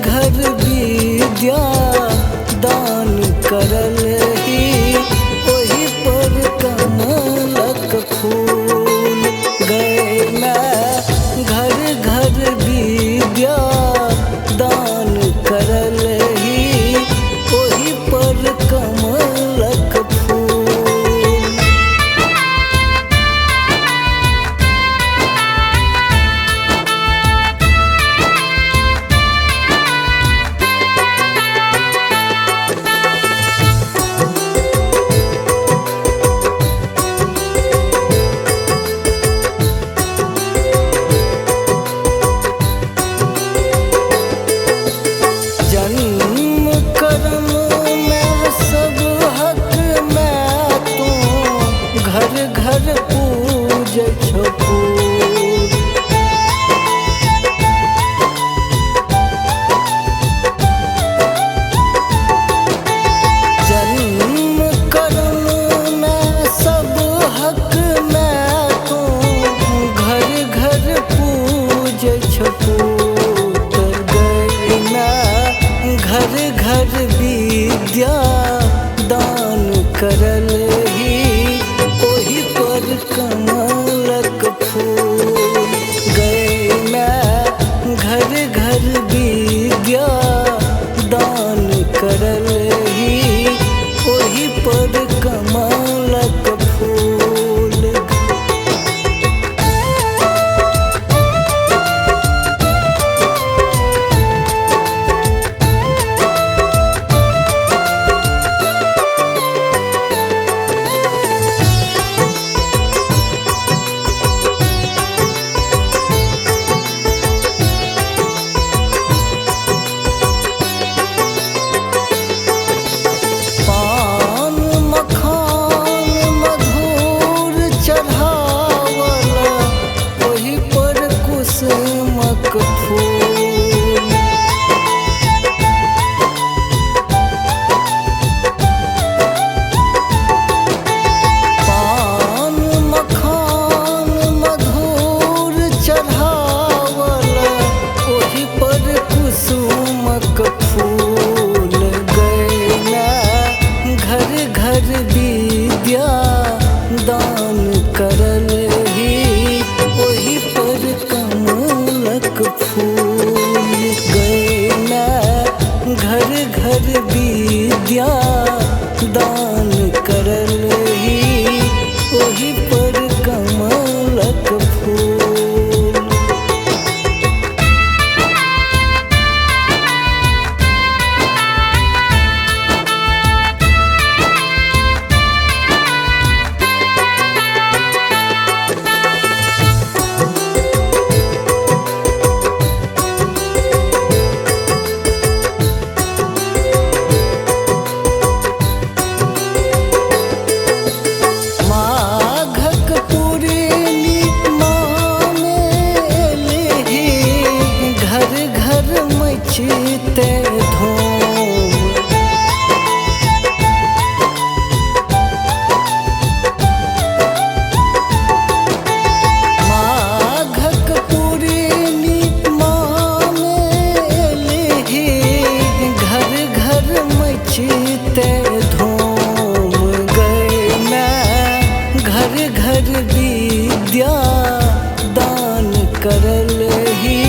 घर विद्या दान करल ही ओही पर कमलक फूल गए मैं घर घर विद्या दान करल ही ओही पर कमलक फूल। जन्म कर्म में सब हक मैं तू घर घर पूजै छौ फूल। जन्म कर्म में सब हक मैं तू घर घर पूजै छौ फूल। घर घर विद्या दान करल ही ओही पर कमलक फूल गए मैं घर घर विद्या दान करल ही ओही पर कमलक फूल। पान मखान मधुर चढ़ावल ओही पर कुसुमक फूल। पान मखान मधुर चढ़ावल ओही पर कुसुमक फूल गए मैं घर घर विद्या दान करल ही ओही पर कमलक फूल गए मैं घर घर विद्या दान करल ही ओही पर कमलक फूल। माघक पूर्णिमा में एलही घर घर मचते धूम। माघक पूर्णिमा में एलही घर घर मचते धूम गए मैं घर घर विद्या दान करल ही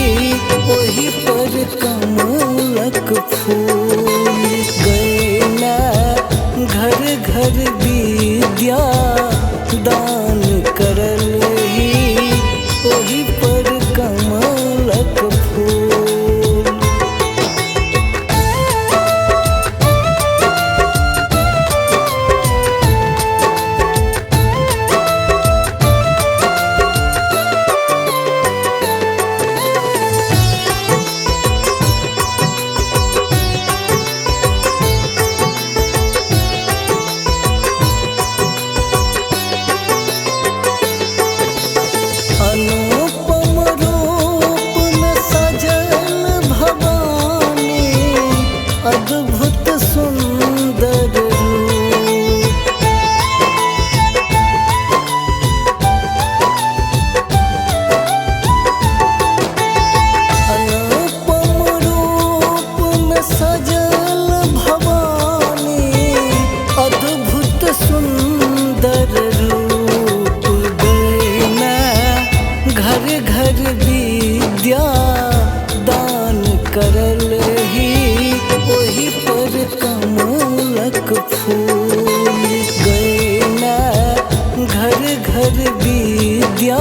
ओही पर कमलक रही वही पर कमलक फूल गए ना घर घर विद्या